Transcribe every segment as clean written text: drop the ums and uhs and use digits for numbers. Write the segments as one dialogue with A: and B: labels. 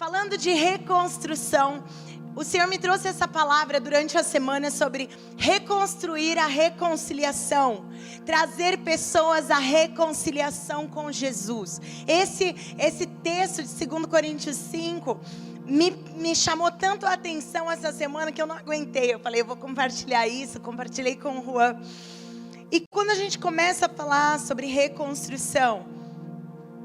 A: Falando de reconstrução, o Senhor me trouxe essa palavra durante a semana sobre reconstruir a reconciliação, trazer pessoas à reconciliação com Jesus. Esse texto de 2 Coríntios 5 me chamou tanto a atenção essa semana que eu não aguentei. Eu falei, eu vou compartilhar isso, compartilhei com o Juan. E quando a gente começa a falar sobre reconstrução,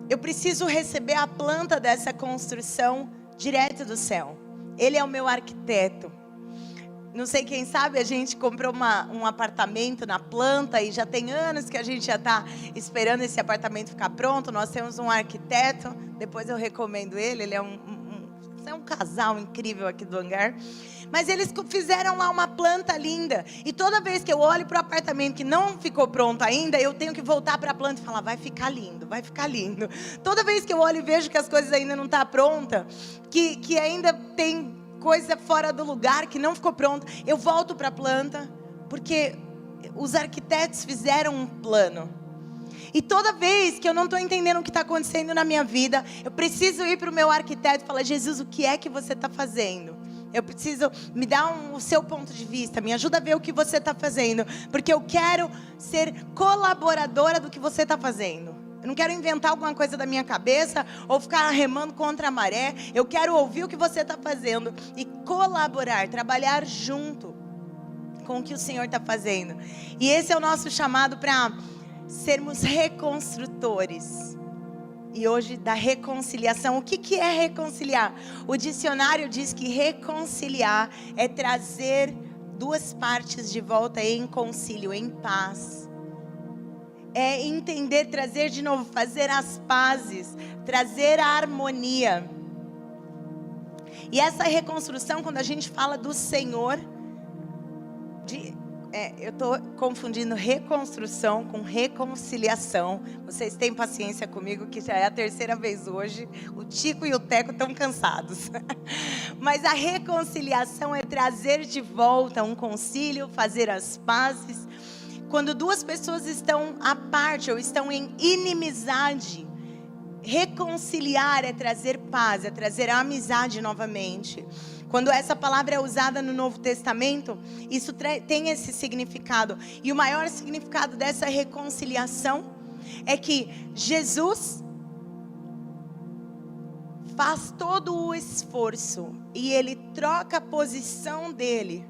A: eu preciso receber a planta dessa construção direto do céu. Ele é o meu arquiteto. Não sei quem sabe, a gente comprou um apartamento na planta e já tem anos que a gente já está esperando esse apartamento ficar pronto. Nós temos um arquiteto, depois eu recomendo ele é um casal incrível aqui do hangar. Mas eles fizeram lá uma planta linda. E toda vez que eu olho para o apartamento que não ficou pronto ainda, eu tenho que voltar para a planta e falar, vai ficar lindo, vai ficar lindo. Toda vez que eu olho e vejo que as coisas ainda não estão prontas, que ainda tem coisa fora do lugar, que não ficou pronta, eu volto para a planta, porque os arquitetos fizeram um plano. E toda vez que eu não estou entendendo o que está acontecendo na minha vida, eu preciso ir para o meu arquiteto e falar, Jesus, o que é que você está fazendo? Eu preciso, me dar o seu ponto de vista, me ajuda a ver o que você está fazendo, porque eu quero ser colaboradora do que você está fazendo. Eu não quero inventar alguma coisa da minha cabeça ou ficar remando contra a maré. Eu quero ouvir o que você está fazendo e colaborar, trabalhar junto com o que o Senhor está fazendo. E esse é o nosso chamado para sermos reconstrutores. E hoje da reconciliação. O que é reconciliar? O dicionário diz que reconciliar é trazer duas partes de volta em concílio, em paz. É entender, trazer de novo, fazer as pazes, trazer a harmonia. E essa reconstrução, quando a gente fala do Senhor, eu estou confundindo reconstrução com reconciliação. Vocês têm paciência comigo, que já é a terceira vez hoje. O Tico e o Teco estão cansados. Mas a reconciliação é trazer de volta um concílio, fazer as pazes. Quando duas pessoas estão à parte ou estão em inimizade, reconciliar é trazer paz, é trazer a amizade novamente. Quando essa palavra é usada no Novo Testamento, isso tem esse significado. E o maior significado dessa reconciliação é que Jesus faz todo o esforço e Ele troca a posição dele,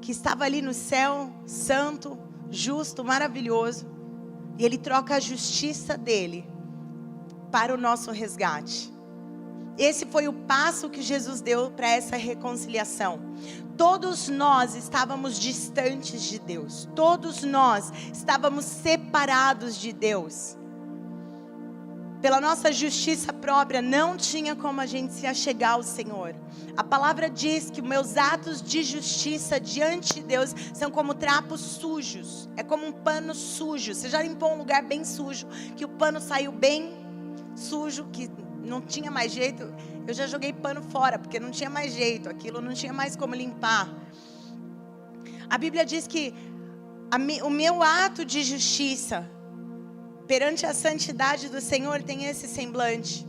A: que estava ali no céu, santo, justo, maravilhoso. E Ele troca a justiça dele para o nosso resgate. Esse foi o passo que Jesus deu para essa reconciliação. Todos nós estávamos distantes de Deus. Todos nós estávamos separados de Deus. Pela nossa justiça própria, não tinha como a gente se achegar ao Senhor. A palavra diz que meus atos de justiça diante de Deus são como trapos sujos. É como um pano sujo. Você já limpou um lugar bem sujo, que o pano saiu bem sujo, que não tinha mais jeito. Eu já joguei pano fora, porque não tinha mais jeito. Aquilo não tinha mais como limpar. A Bíblia diz que o meu ato de justiça perante a santidade do Senhor tem esse semblante.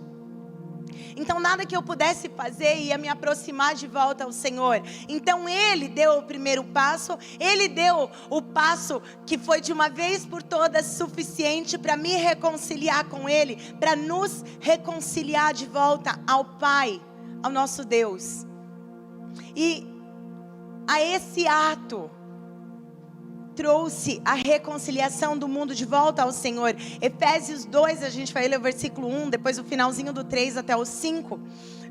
A: Então nada que eu pudesse fazer ia me aproximar de volta ao Senhor. Então Ele deu o primeiro passo. Ele deu o passo que foi de uma vez por todas suficiente para me reconciliar com Ele, para nos reconciliar de volta ao Pai, ao nosso Deus. E a esse ato trouxe a reconciliação do mundo de volta ao Senhor. Efésios 2, a gente vai ler o versículo 1, depois o finalzinho do 3 até o 5.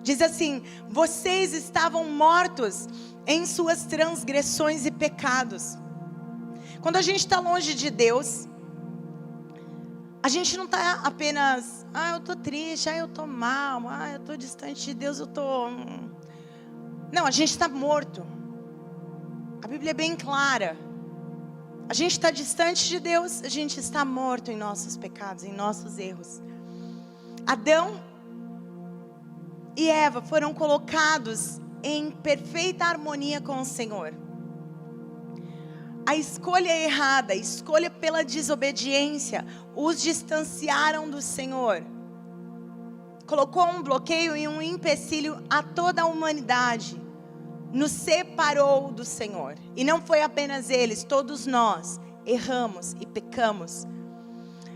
A: Diz assim: vocês estavam mortos em suas transgressões e pecados. Quando a gente está longe de Deus, a gente não está apenas, eu estou triste, eu estou mal, eu estou distante de Deus, eu estou... Não, a gente está morto. A Bíblia é bem clara. A gente está distante de Deus, a gente está morto em nossos pecados, em nossos erros. Adão e Eva foram colocados em perfeita harmonia com o Senhor. A escolha errada, a escolha pela desobediência, os distanciaram do Senhor. colocou um bloqueio e um empecilho a toda a humanidade. Nos separou do Senhor. E não foi apenas eles, todos nós erramos e pecamos.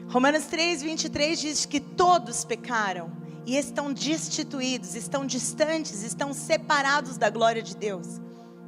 A: Romanos 3:23 diz que todos pecaram e estão destituídos, estão distantes, estão separados da glória de Deus.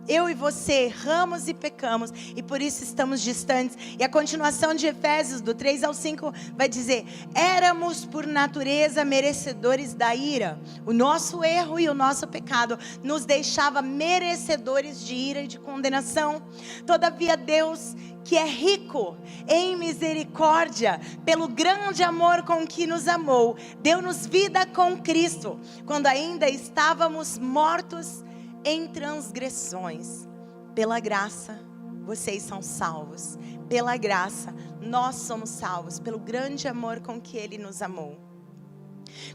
A: Eu e você erramos e pecamos e por isso estamos distantes. E a continuação de Efésios, do 3 ao 5, vai dizer: éramos por natureza merecedores da ira. O nosso erro e o nosso pecado nos deixava merecedores de ira e de condenação. Todavia Deus, que é rico em misericórdia, pelo grande amor com que nos amou, deu-nos vida com Cristo, quando ainda estávamos mortos em transgressões. Pela graça, vocês são salvos. Pela graça, nós somos salvos, pelo grande amor com que Ele nos amou.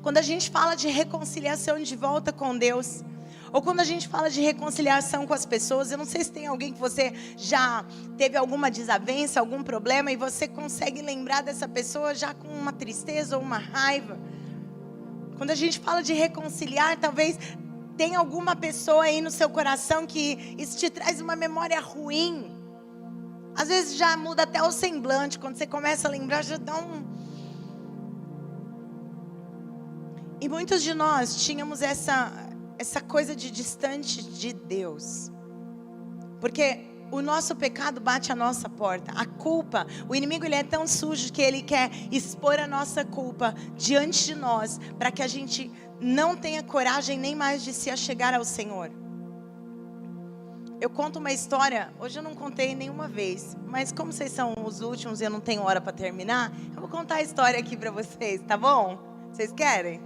A: Quando a gente fala de reconciliação de volta com Deus, ou quando a gente fala de reconciliação com as pessoas, eu não sei se tem alguém que você já teve alguma desavença, algum problema, e você consegue lembrar dessa pessoa já com uma tristeza ou uma raiva. Quando a gente fala de reconciliar, talvez tem alguma pessoa aí no seu coração que isso te traz uma memória ruim. Às vezes já muda até o semblante, quando você começa a lembrar, já dá um... E muitos de nós tínhamos essa coisa de distante de Deus. Porque o nosso pecado bate à nossa porta. A culpa, o inimigo ele é tão sujo que ele quer expor a nossa culpa diante de nós, para que a gente não tenha coragem nem mais de se achegar ao Senhor. Eu conto uma história, hoje eu não contei nenhuma vez, mas como vocês são os últimos e eu não tenho hora para terminar, eu vou contar a história aqui para vocês, tá bom? Vocês querem?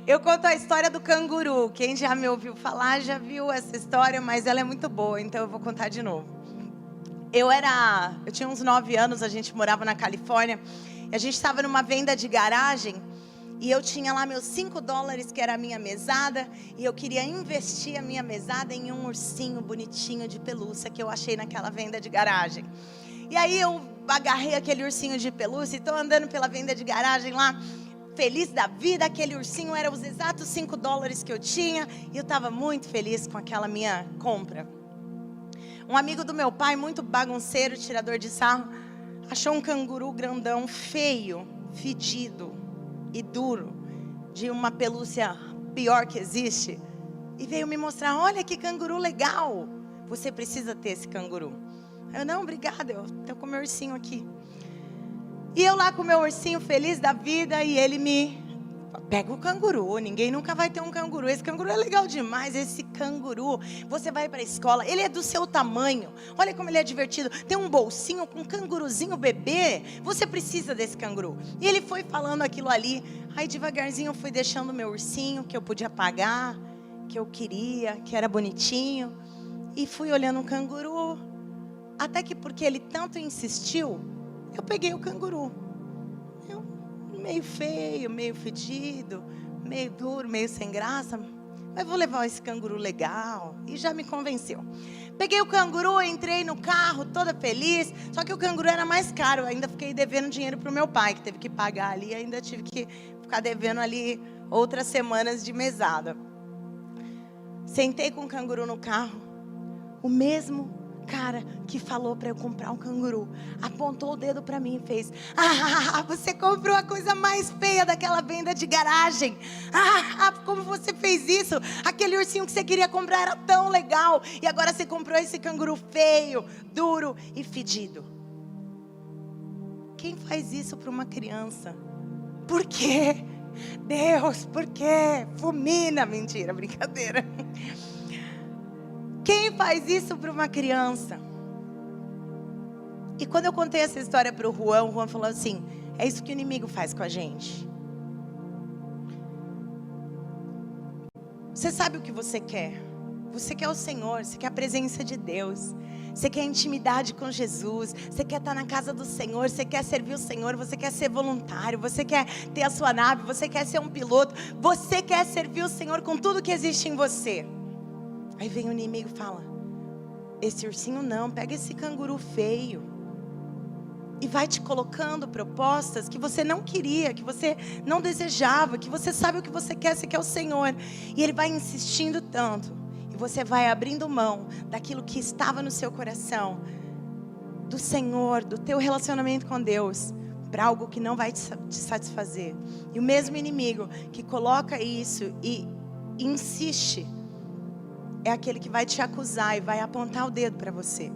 A: Eu conto a história do canguru. Quem já me ouviu falar já viu essa história, mas ela é muito boa, então eu vou contar de novo. Eu tinha uns 9 anos, a gente morava na Califórnia, e a gente estava numa venda de garagem, e eu tinha lá meus $5, que era a minha mesada, e eu queria investir a minha mesada em um ursinho bonitinho de pelúcia que eu achei naquela venda de garagem. E aí eu agarrei aquele ursinho de pelúcia e estou andando pela venda de garagem lá, feliz da vida. Aquele ursinho era os exatos $5 que eu tinha, e eu estava muito feliz com aquela minha compra. Um amigo do meu pai, muito bagunceiro, tirador de sarro, achou um canguru grandão, feio, fedido e duro, de uma pelúcia pior que existe, e veio me mostrar: olha que canguru legal, você precisa ter esse canguru. Eu: não, obrigada, eu estou com meu ursinho aqui. E eu lá com meu ursinho, feliz da vida, e ele me... pega o canguru, ninguém nunca vai ter um canguru. Esse canguru é legal demais, esse canguru, você vai para a escola, ele é do seu tamanho, olha como ele é divertido, tem um bolsinho com um canguruzinho bebê, você precisa desse canguru. E ele foi falando aquilo ali, aí devagarzinho eu fui deixando meu ursinho, que eu podia pagar, que eu queria, que era bonitinho, e fui olhando o canguru, até que porque ele tanto insistiu, eu peguei o canguru. Meio feio, meio fedido, meio duro, meio sem graça, mas vou levar esse canguru legal. E já me convenceu. Peguei o canguru, entrei no carro toda feliz, só que o canguru era mais caro. Eu ainda fiquei devendo dinheiro para o meu pai, que teve que pagar ali, ainda tive que ficar devendo ali outras semanas de mesada. Sentei com o canguru no carro, o mesmo cara que falou para eu comprar um canguru apontou o dedo para mim e fez: ah, você comprou a coisa mais feia daquela venda de garagem. Como você fez isso? Aquele ursinho que você queria comprar era tão legal, e agora você comprou esse canguru feio, duro e fedido. Quem faz isso para uma criança? Por quê? Deus, por quê? Fulmina. Mentira, brincadeira. Quem faz isso para uma criança? E quando eu contei essa história para o Juan falou assim: é isso que o inimigo faz com a gente. Você sabe o que você quer? Você quer o Senhor, você quer a presença de Deus, você quer intimidade com Jesus, você quer estar na casa do Senhor, você quer servir o Senhor, você quer ser voluntário, você quer ter a sua nave, você quer ser um piloto, você quer servir o Senhor com tudo que existe em você. Aí vem o inimigo e fala: esse ursinho não, pega esse canguru feio. E vai te colocando propostas que você não queria, que você não desejava, que você sabe o que você quer o Senhor. E Ele vai insistindo tanto. E você vai abrindo mão daquilo que estava no seu coração, do Senhor, do teu relacionamento com Deus, para algo que não vai te satisfazer. E o mesmo inimigo que coloca isso e insiste, é aquele que vai te acusar e vai apontar o dedo para você.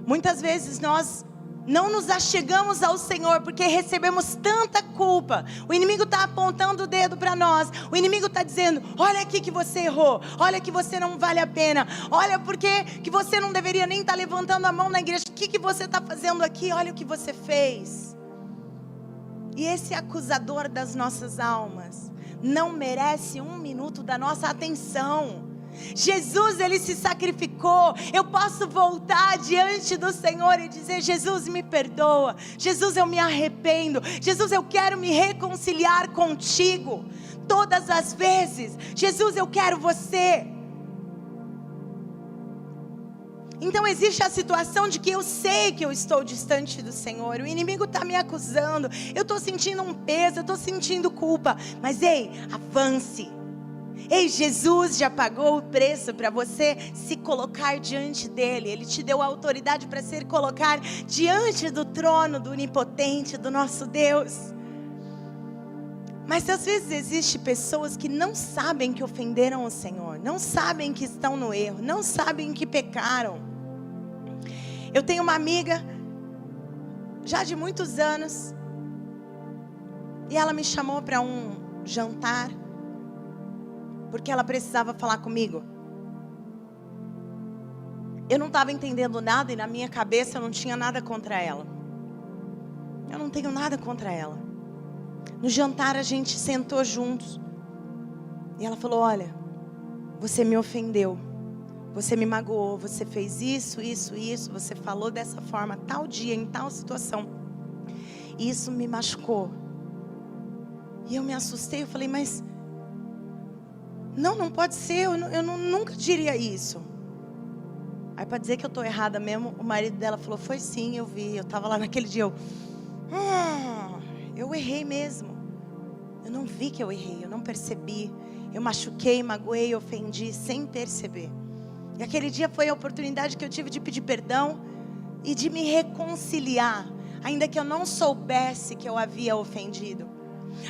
A: Muitas vezes nós não nos achegamos ao Senhor porque recebemos tanta culpa. O inimigo está apontando o dedo para nós. O inimigo está dizendo: olha aqui que você errou. Olha que você não vale a pena. Olha porque que você não deveria nem estar levantando a mão na igreja. O que você está fazendo aqui? Olha o que você fez. E esse acusador das nossas almas não merece um minuto da nossa atenção. Jesus, Ele se sacrificou. Eu posso voltar diante do Senhor e dizer: Jesus, me perdoa. Jesus, eu me arrependo. Jesus, eu quero me reconciliar contigo todas as vezes. Jesus, eu quero você. Então existe a situação de que eu sei que eu estou distante do Senhor. O inimigo está me acusando. Eu estou sentindo um peso, eu estou sentindo culpa. Mas ei, avance. Ei, Jesus já pagou o preço para você se colocar diante dEle. Ele te deu a autoridade para se colocar diante do trono do onipotente, do nosso Deus. Mas às vezes existem pessoas que não sabem que ofenderam o Senhor, não sabem que estão no erro, não sabem que pecaram. Eu tenho uma amiga, já de muitos anos, e ela me chamou para um jantar, porque ela precisava falar comigo. Eu não estava entendendo nada e na minha cabeça eu não tinha nada contra ela. Eu não tenho nada contra ela. No jantar a gente sentou juntos. E ela falou: olha, você me ofendeu. Você me magoou. Você fez isso, isso, isso. Você falou dessa forma, tal dia, em tal situação. E isso me machucou. E eu me assustei. Eu falei: mas... Não pode ser, eu nunca diria isso. Aí para dizer que eu estou errada mesmo, o marido dela falou: foi sim, eu vi, eu estava lá naquele dia, eu errei mesmo. Eu não vi que eu errei, eu não percebi. Eu machuquei, magoei, ofendi sem perceber. E aquele dia foi a oportunidade que eu tive de pedir perdão e de me reconciliar, ainda que eu não soubesse que eu havia ofendido.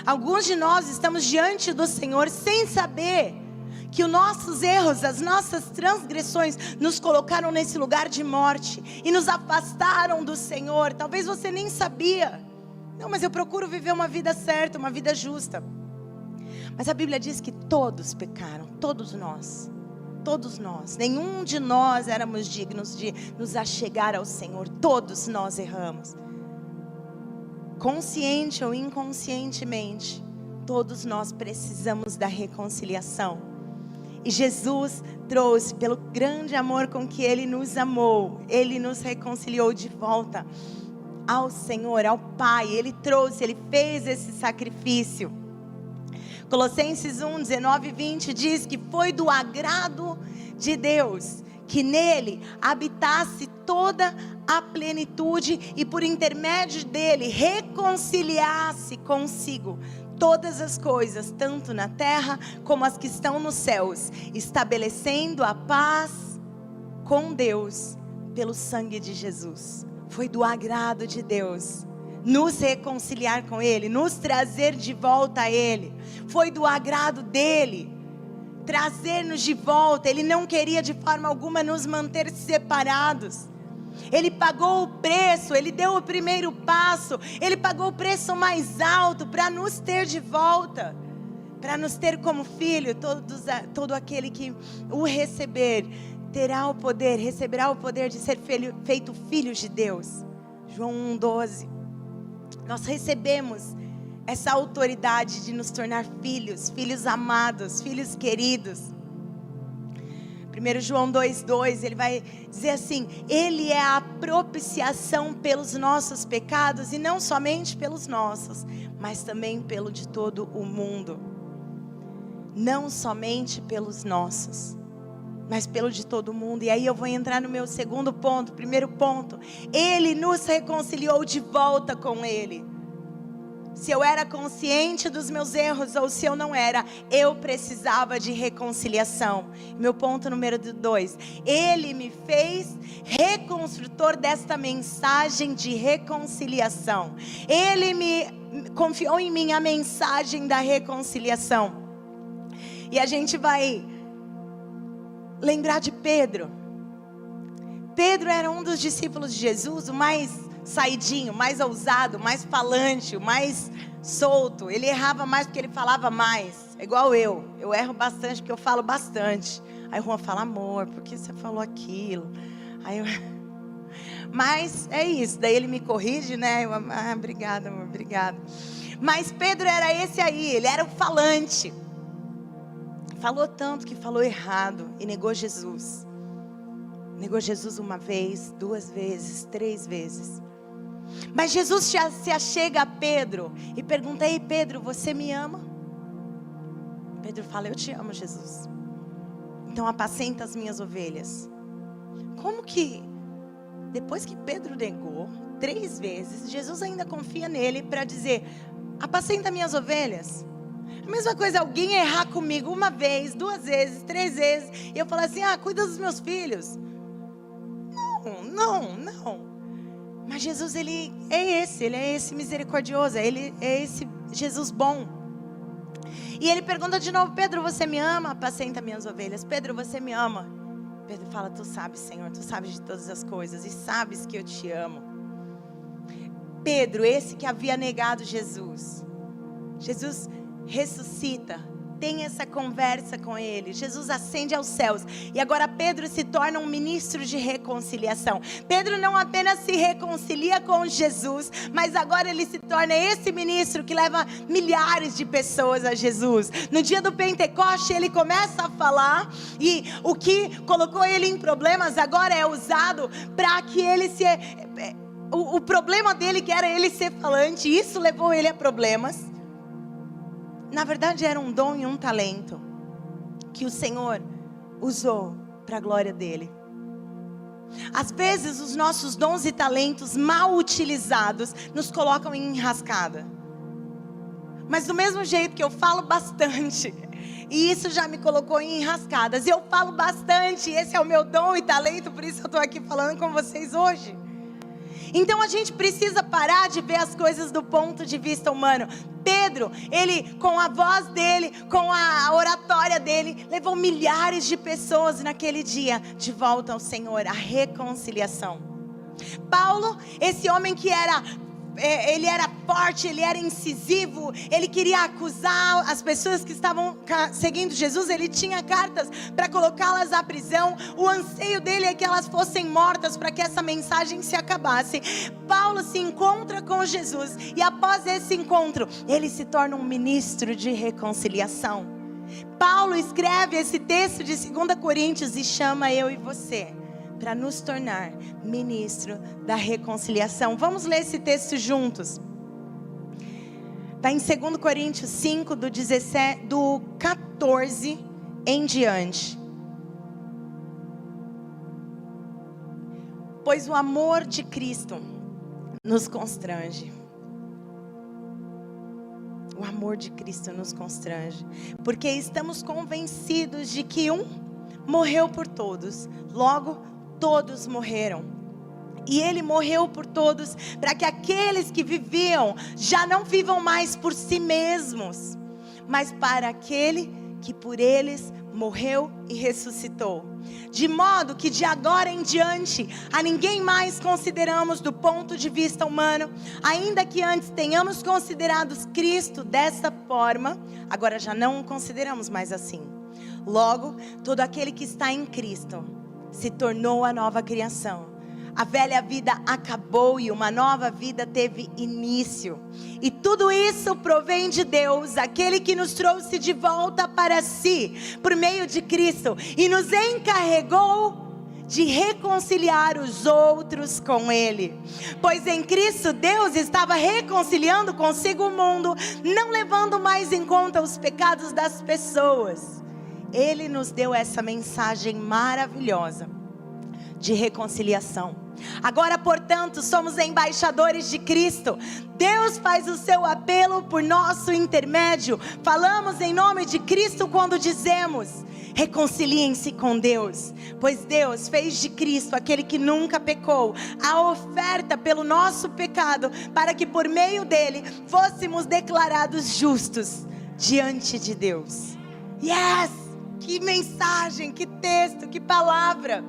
A: Alguns de nós estamos diante do Senhor sem saber que os nossos erros, as nossas transgressões nos colocaram nesse lugar de morte e nos afastaram do Senhor. Talvez você nem sabia. Não, mas eu procuro viver uma vida certa, uma vida justa. Mas a Bíblia diz que todos pecaram, todos nós. Todos nós, nenhum de nós éramos dignos de nos achegar ao Senhor. Todos nós erramos. Consciente ou inconscientemente, todos nós precisamos da reconciliação. E Jesus trouxe, pelo grande amor com que Ele nos amou, Ele nos reconciliou de volta ao Senhor, ao Pai. Ele trouxe, Ele fez esse sacrifício. Colossenses 1, 19 e 20 diz que foi do agrado de Deus que nele habitasse toda a plenitude e por intermédio dele reconciliasse consigo todas as coisas, tanto na terra como as que estão nos céus, estabelecendo a paz com Deus pelo sangue de Jesus. Foi do agrado de Deus nos reconciliar com Ele, nos trazer de volta a Ele. Foi do agrado dEle trazer-nos de volta. Ele não queria de forma alguma nos manter separados. Ele pagou o preço, Ele deu o primeiro passo, Ele pagou o preço mais alto para nos ter de volta, para nos ter como filho. Todo aquele que o receber terá o poder, receberá o poder de ser feito filhos de Deus. João 1,12. Nós recebemos essa autoridade de nos tornar filhos, filhos amados, filhos queridos. 1 João 2,2, ele vai dizer assim: Ele é a propiciação pelos nossos pecados, e não somente pelos nossos, mas também pelo de todo o mundo. Não somente pelos nossos, mas pelo de todo mundo. E aí eu vou entrar no meu segundo ponto. Primeiro ponto, Ele nos reconciliou de volta com Ele. Se eu era consciente dos meus erros ou se eu não era, eu precisava de reconciliação. Meu ponto número 2, Ele me fez reconstrutor desta mensagem de reconciliação. Ele me confiou em mim a mensagem da reconciliação. E a gente vai lembrar de Pedro. Pedro era um dos discípulos de Jesus, o mais saidinho, mais ousado, mais falante, o mais solto. Ele errava mais porque ele falava mais. É igual eu erro bastante porque eu falo bastante. Aí Juan fala, amor, por que você falou aquilo? Aí eu... Mas é isso, daí ele me corrige, né? Obrigada, amor, obrigada. Mas Pedro era esse aí, ele era o falante. Falou tanto que falou errado e negou Jesus. Negou Jesus uma vez, 2 vezes, 3 vezes. Mas Jesus se achega a Pedro e pergunta, ei Pedro, você me ama? Pedro fala, eu te amo, Jesus. Então apacenta as minhas ovelhas. Como que, depois que Pedro negou 3 vezes, Jesus ainda confia nele para dizer, apacenta minhas ovelhas? A mesma coisa, alguém errar comigo 1 vez, 2 vezes, 3 vezes, e eu falar assim, cuida dos meus filhos. Não. Mas Jesus, ele é esse misericordioso, ele é esse Jesus bom. E ele pergunta de novo, Pedro, você me ama? Apacenta minhas ovelhas. Pedro, você me ama? Pedro fala, tu sabes, Senhor, tu sabes de todas as coisas e sabes que eu te amo. Pedro, esse que havia negado Jesus, Jesus ressuscita, tem essa conversa com ele, Jesus ascende aos céus, e agora Pedro se torna um ministro de reconciliação. Pedro não apenas se reconcilia com Jesus, mas agora ele se torna esse ministro que leva milhares de pessoas a Jesus. No dia do Pentecoste ele começa a falar, e o que colocou ele em problemas agora é usado para que ele se... O problema dele que era ele ser falante, isso levou ele a problemas. Na verdade era um dom e um talento que o Senhor usou para a glória dele. Às vezes os nossos dons e talentos mal utilizados nos colocam em enrascada. Mas do mesmo jeito que eu falo bastante, e isso já me colocou em enrascadas, eu falo bastante, esse é o meu dom e talento, por isso eu estou aqui falando com vocês hoje. Então a gente precisa parar de ver as coisas do ponto de vista humano. Pedro, ele com a voz dele, com a oratória dele, levou milhares de pessoas naquele dia de volta ao Senhor, a reconciliação. Paulo, esse homem que ele era forte, ele era incisivo, ele queria acusar as pessoas que estavam seguindo Jesus, ele tinha cartas para colocá-las à prisão, o anseio dele é que elas fossem mortas para que essa mensagem se acabasse. Paulo se encontra com Jesus e após esse encontro, ele se torna um ministro de reconciliação. Paulo escreve esse texto de 2 Coríntios e chama eu e você para nos tornar ministro da reconciliação. Vamos ler esse texto juntos. Está em 2 Coríntios 5, do 14 em diante. Pois o amor de Cristo nos constrange. O amor de Cristo nos constrange. Porque estamos convencidos de que um morreu por todos. Logo, todos morreram. E ele morreu por todos, para que aqueles que viviam já não vivam mais por si mesmos, mas para aquele que por eles morreu e ressuscitou. De modo que de agora em diante a ninguém mais consideramos do ponto de vista humano, ainda que antes tenhamos considerado Cristo dessa forma, agora já não o consideramos mais assim. Logo, todo aquele que está em Cristo se tornou a nova criação. A velha vida acabou e uma nova vida teve início. E tudo isso provém de Deus, aquele que nos trouxe de volta para si, por meio de Cristo, e nos encarregou de reconciliar os outros com Ele. Pois em Cristo Deus estava reconciliando consigo o mundo, não levando mais em conta os pecados das pessoas. Ele nos deu essa mensagem maravilhosa de reconciliação. Agora, portanto, somos embaixadores de Cristo. Deus faz o seu apelo por nosso intermédio. Falamos em nome de Cristo quando dizemos: reconciliem-se com Deus, pois Deus fez de Cristo, aquele que nunca pecou, a oferta pelo nosso pecado, para que por meio dele fôssemos declarados justos diante de Deus. Yes! Que mensagem, que texto, que palavra!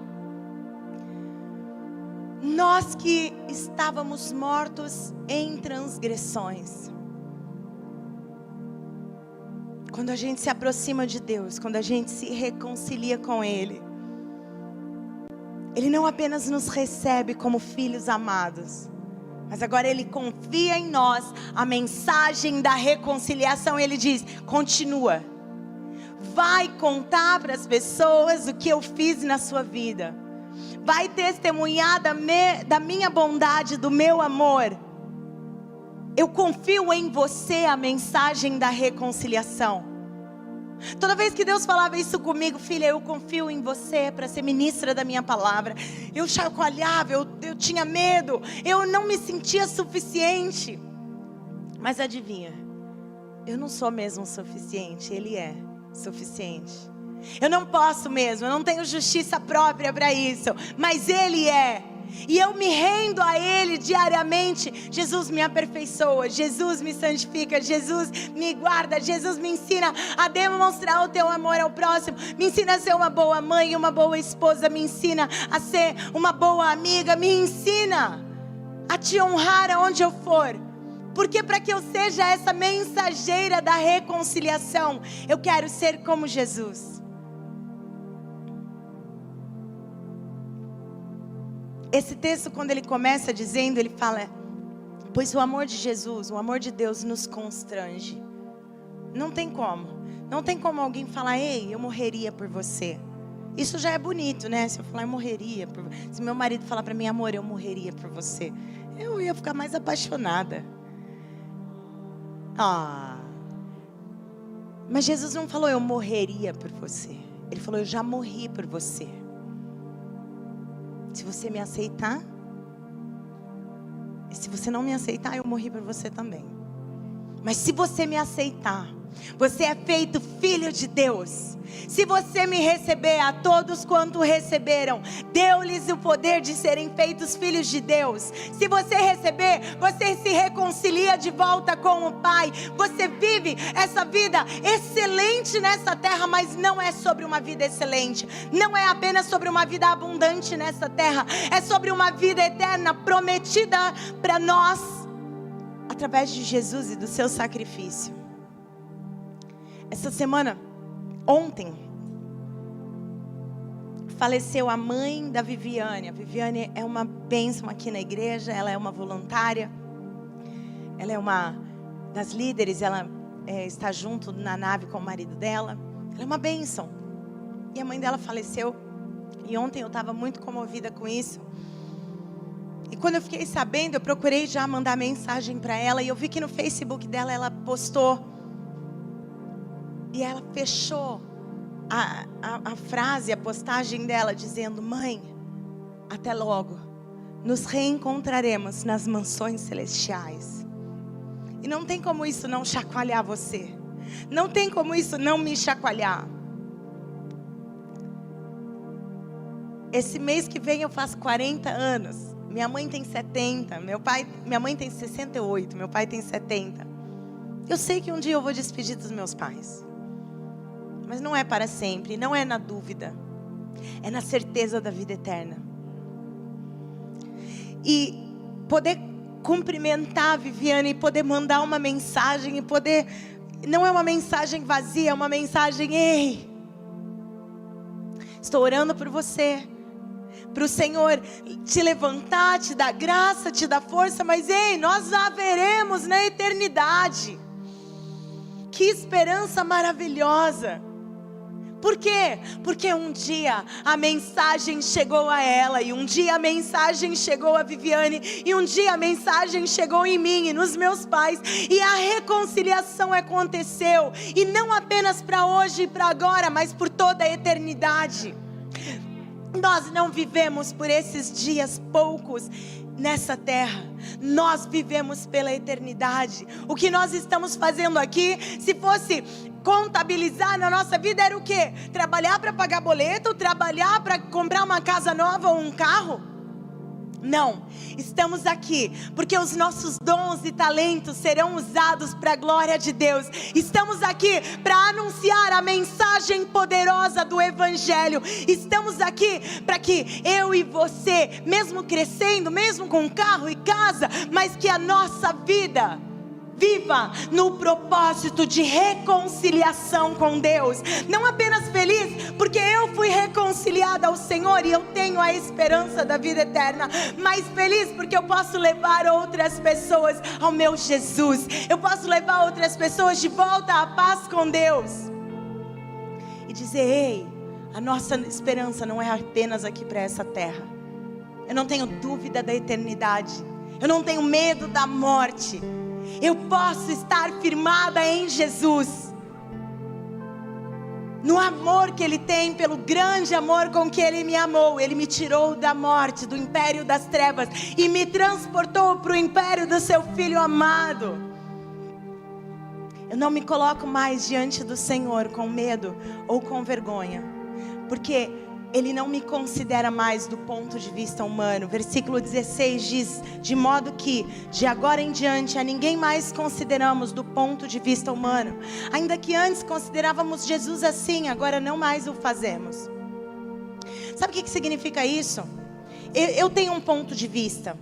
A: Nós que estávamos mortos em transgressões. Quando a gente se aproxima de Deus, quando a gente se reconcilia com Ele, Ele não apenas nos recebe como filhos amados, mas agora Ele confia em nós a mensagem da reconciliação. Ele diz: continua, vai contar para as pessoas o que eu fiz na sua vida, vai testemunhar da minha bondade, do meu amor. Eu confio em você, a mensagem da reconciliação. Toda vez que Deus falava isso comigo: filha, eu confio em você para ser ministra da minha palavra, eu chacoalhava, eu tinha medo, eu não me sentia suficiente. Mas adivinha, eu não sou mesmo suficiente, Ele é suficiente. Eu não posso mesmo, eu não tenho justiça própria para isso, mas Ele é. E eu me rendo a Ele diariamente. Jesus me aperfeiçoa, Jesus me santifica, Jesus me guarda, Jesus me ensina a demonstrar o teu amor ao próximo, me ensina a ser uma boa mãe, uma boa esposa, me ensina a ser uma boa amiga, me ensina a te honrar aonde eu for. Porque para que eu seja essa mensageira da reconciliação, eu quero ser como Jesus. Esse texto, quando ele começa dizendo, ele fala: pois o amor de Jesus, o amor de Deus nos constrange. Não tem como alguém falar: ei, eu morreria por você. Isso já é bonito, né? Se eu falar: eu morreria por você. Se meu marido falar para mim: amor, eu morreria por você, eu ia ficar mais apaixonada. Mas Jesus não falou: eu morreria por você. Ele falou: eu já morri por você. Se você me aceitar, e se você não me aceitar, eu morri por você também. Mas se você me aceitar, você é feito filho de Deus. Se você me receber, a todos quanto receberam, deu-lhes o poder de serem feitos filhos de Deus. Se você receber, você se reconcilia de volta com o Pai. Você vive essa vida excelente nessa terra, mas não é sobre uma vida excelente. Não é apenas sobre uma vida abundante nessa terra. É sobre uma vida eterna prometida para nós, através de Jesus e do seu sacrifício. Essa semana, ontem, faleceu a mãe da Viviane. A Viviane é uma bênção aqui na igreja. Ela é uma voluntária. Ela é uma das líderes. Ela está junto na nave com o marido dela. Ela é uma bênção. E a mãe dela faleceu. E ontem eu estava muito comovida com isso. E quando eu fiquei sabendo, eu procurei já mandar mensagem para ela. E eu vi que no Facebook dela ela postou. E ela fechou a frase, a postagem dela, dizendo: mãe, até logo, nos reencontraremos nas mansões celestiais. E não tem como isso não chacoalhar você. Não tem como isso não me chacoalhar. Esse mês que vem eu faço 40 anos. Minha mãe tem 70, minha mãe tem 68, meu pai tem 70. Eu sei que um dia eu vou despedir dos meus pais. Mas não é para sempre, não é na dúvida. É na certeza da vida eterna. E poder cumprimentar a Viviane, e poder mandar uma mensagem, e poder... Não é uma mensagem vazia, é uma mensagem: ei, estou orando por você. Para o Senhor te levantar, te dar graça, te dar força. Mas ei, nós a veremos na eternidade. Que esperança maravilhosa. Por quê? Porque um dia a mensagem chegou a ela, e um dia a mensagem chegou a Viviane, e um dia a mensagem chegou em mim e nos meus pais, e a reconciliação aconteceu, e não apenas para hoje e para agora, mas por toda a eternidade. Nós não vivemos por esses dias poucos nessa terra, nós vivemos pela eternidade. O que nós estamos fazendo aqui, se fosse contabilizar na nossa vida, era o quê? Trabalhar para pagar boleto, trabalhar para comprar uma casa nova ou um carro? Não, estamos aqui porque os nossos dons e talentos serão usados para a glória de Deus. Estamos aqui para anunciar a mensagem poderosa do Evangelho. Estamos aqui para que eu e você, mesmo crescendo, mesmo com carro e casa, mas que a nossa vida viva no propósito de reconciliação com Deus. Não apenas feliz porque eu fui reconciliada ao Senhor e eu tenho a esperança da vida eterna, mas feliz porque eu posso levar outras pessoas ao meu Jesus. Eu posso levar outras pessoas de volta à paz com Deus. E dizer: ei, a nossa esperança não é apenas aqui para essa terra. Eu não tenho dúvida da eternidade. Eu não tenho medo da morte. Eu posso estar firmada em Jesus, no amor que Ele tem, pelo grande amor com que Ele me amou. Ele me tirou da morte, do império das trevas, e me transportou para o império do seu Filho amado. Eu não me coloco mais diante do Senhor com medo ou com vergonha, porque Ele não me considera mais do ponto de vista humano. Versículo 16 diz: de modo que de agora em diante a ninguém mais consideramos do ponto de vista humano. Ainda que antes considerávamos Jesus assim, agora não mais o fazemos. Sabe o que significa isso? Eu tenho um ponto de vista.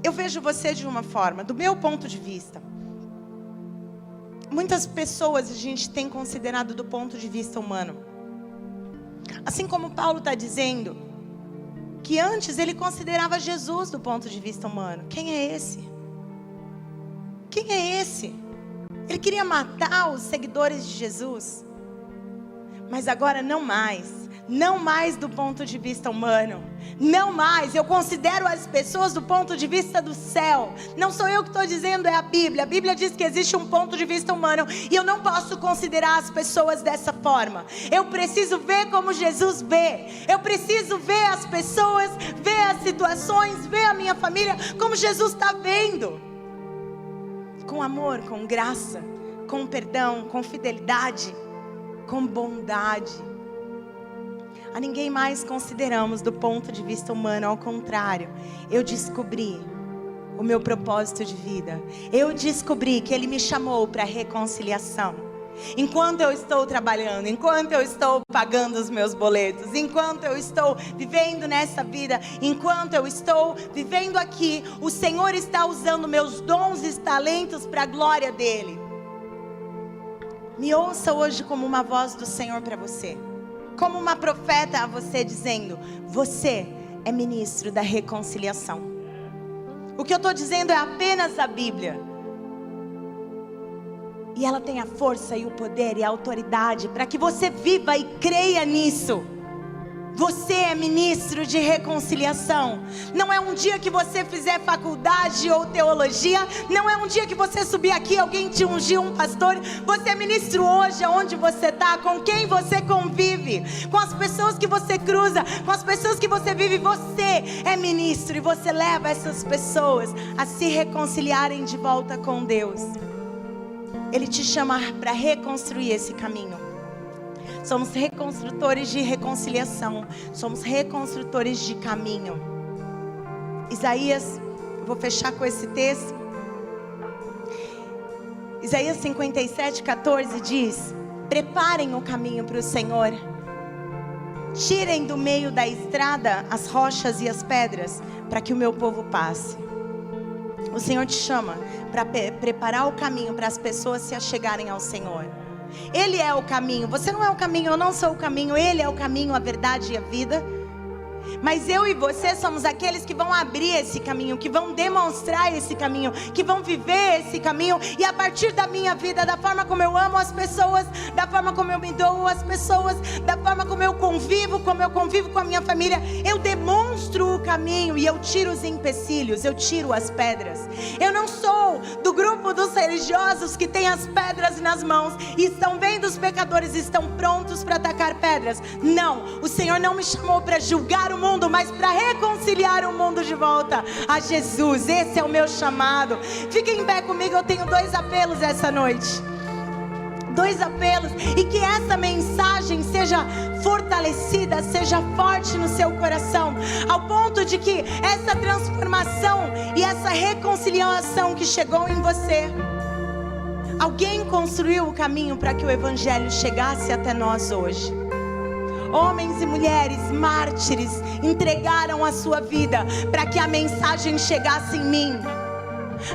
A: Eu vejo você de uma forma, do meu ponto de vista. Muitas pessoas a gente tem considerado do ponto de vista humano. Assim como Paulo está dizendo que antes ele considerava Jesus do ponto de vista humano. Quem é esse? Quem é esse? Ele queria matar os seguidores de Jesus. Mas agora não mais. Não mais do ponto de vista humano. Não mais. Eu considero as pessoas do ponto de vista do céu. Não sou eu que estou dizendo, é a Bíblia. A Bíblia diz que existe um ponto de vista humano, e eu não posso considerar as pessoas dessa forma. Eu preciso ver como Jesus vê. Eu preciso ver as pessoas, ver as situações, ver a minha família como Jesus está vendo. Com amor, com graça, com perdão, com fidelidade, com bondade. A ninguém mais consideramos do ponto de vista humano. Ao contrário, eu descobri o meu propósito de vida. Eu descobri que Ele me chamou para reconciliação. Enquanto eu estou trabalhando, enquanto eu estou pagando os meus boletos, enquanto eu estou vivendo nessa vida, enquanto eu estou vivendo aqui, o Senhor está usando meus dons e talentos para a glória dEle. Me ouça hoje como uma voz do Senhor para você. Como uma profeta a você, dizendo: você é ministro da reconciliação. O que eu estou dizendo é apenas a Bíblia. E ela tem a força e o poder e a autoridade para que você viva e creia nisso. Você é ministro de reconciliação. Não é um dia que você fizer faculdade ou teologia. Não é um dia que você subir aqui, alguém te ungiu, um pastor. Você é ministro hoje, aonde você está, com quem você convive, com as pessoas que você cruza, com as pessoas que você vive. Você é ministro e você leva essas pessoas a se reconciliarem de volta com Deus. Ele te chama para reconstruir esse caminho. Somos reconstrutores de reconciliação. Somos reconstrutores de caminho. Isaías, eu vou fechar com esse texto. Isaías 57:14 diz: preparem o caminho para o Senhor. Tirem do meio da estrada as rochas e as pedras, para que o meu povo passe. O Senhor te chama para preparar o caminho para as pessoas se achegarem ao Senhor. Ele é o caminho. Você não é o caminho, eu não sou o caminho. Ele é o caminho, a verdade e a vida. Mas eu e você somos aqueles que vão abrir esse caminho, que vão demonstrar esse caminho, que vão viver esse caminho. E a partir da minha vida, da forma como eu amo as pessoas, da forma como eu me dou às pessoas, da forma como eu convivo com a minha família, eu demonstro o caminho e eu tiro os empecilhos, eu tiro as pedras. Eu não sou do grupo dos religiosos que tem as pedras nas mãos e estão vendo os pecadores, estão prontos para atacar pedras. Não, o Senhor não me chamou para julgar o mundo, mas para reconciliar o mundo de volta a Jesus. Esse é o meu chamado. Fiquem em pé comigo, eu tenho 2 apelos essa noite. 2 apelos, e que essa mensagem seja fortalecida, seja forte no seu coração, ao ponto de que essa transformação e essa reconciliação que chegou em você, alguém construiu o caminho para que o Evangelho chegasse até nós hoje. Homens e mulheres, mártires, entregaram a sua vida para que a mensagem chegasse em mim.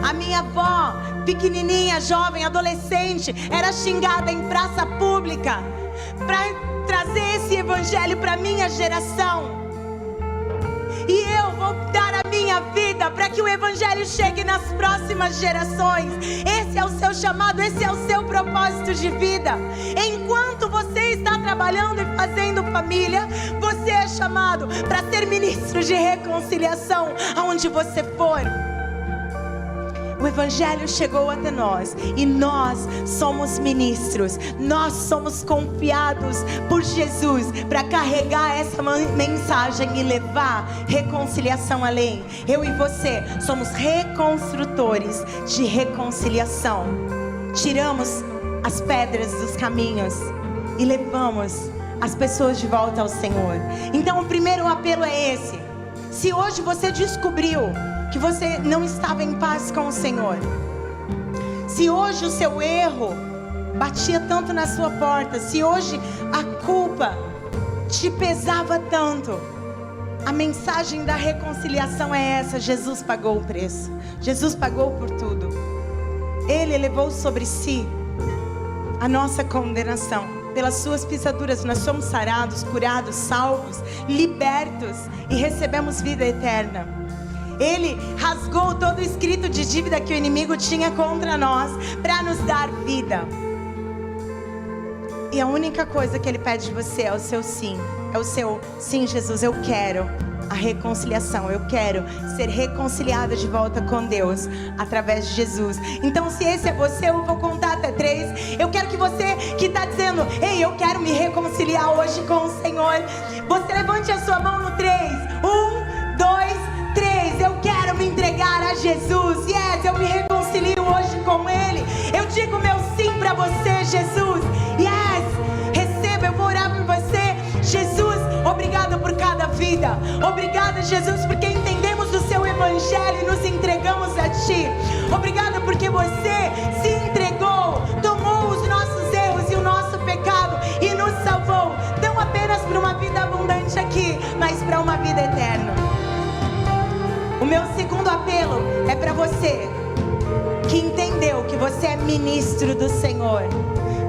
A: A minha avó, pequenininha, jovem, adolescente, era xingada em praça pública para trazer esse evangelho para minha geração. E eu vou dar a minha vida para que o evangelho chegue nas próximas gerações. Esse é o seu chamado, esse é o seu propósito de vida. Enquanto você está trabalhando e fazendo família, você é chamado para ser ministro de reconciliação aonde você for. O Evangelho chegou até nós e nós somos ministros, nós somos confiados por Jesus para carregar essa mensagem e levar reconciliação além. Eu e você somos reconstrutores de reconciliação. Tiramos as pedras dos caminhos e levamos as pessoas de volta ao Senhor. Então o primeiro apelo é esse. Se hoje você descobriu que você não estava em paz com o Senhor, se hoje o seu erro batia tanto na sua porta, se hoje a culpa te pesava tanto, a mensagem da reconciliação é essa: Jesus pagou o preço, Jesus pagou por tudo. Ele levou sobre si a nossa condenação. Pelas suas pisaduras nós somos sarados, curados, salvos, libertos e recebemos vida eterna. Ele rasgou todo o escrito de dívida que o inimigo tinha contra nós para nos dar vida. E a única coisa que Ele pede de você é o seu sim. É o seu sim, Jesus, eu quero a reconciliação. Eu quero ser reconciliada de volta com Deus através de Jesus. Então se esse é você, eu vou contar até 3. Eu quero que você que está dizendo: ei, eu quero me reconciliar hoje com o Senhor, você levante a sua mão no 3. 1, 2, 3. Eu quero me entregar a Jesus. Yes, eu me reconcilio hoje com Ele. Eu digo meu sim para você, Jesus. Yes, receba, eu vou orar por você. Jesus, obrigado por cada vida. Obrigada, Jesus, porque entendemos o seu evangelho e nos entregamos a Ti. Obrigada porque você se entregou, tomou os nossos erros e o nosso pecado e nos salvou, não apenas para uma vida abundante aqui, mas para uma vida eterna. O meu segundo apelo é para você que entendeu que você é ministro do Senhor,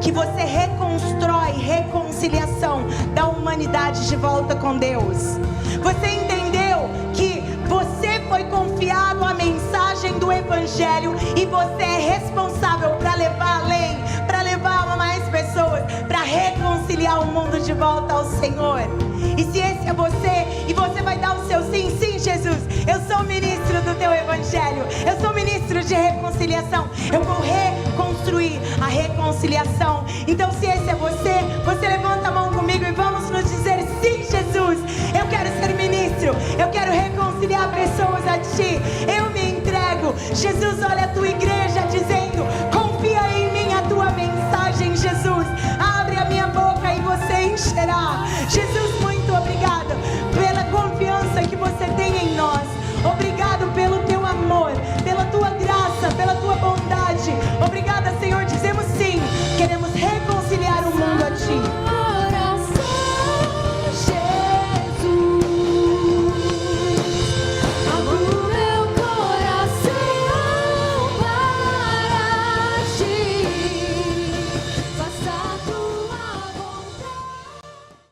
A: que você reconstrói reconciliação da humanidade de volta com Deus. Você entendeu que você foi confiado a mensagem do Evangelho e você é responsável para levar além, para levar a mais pessoas, para reconciliar o mundo de volta ao Senhor. E se esse é você, e você vai dar o seu sim, sim, Jesus, eu sou ministro do Teu Evangelho, eu sou ministro de reconciliação, eu vou reconstruir a reconciliação. Então se esse é você, você levanta a mão comigo e vamos nos dizer: sim, Jesus, eu quero ser ministro, eu quero reconciliar pessoas a Ti, eu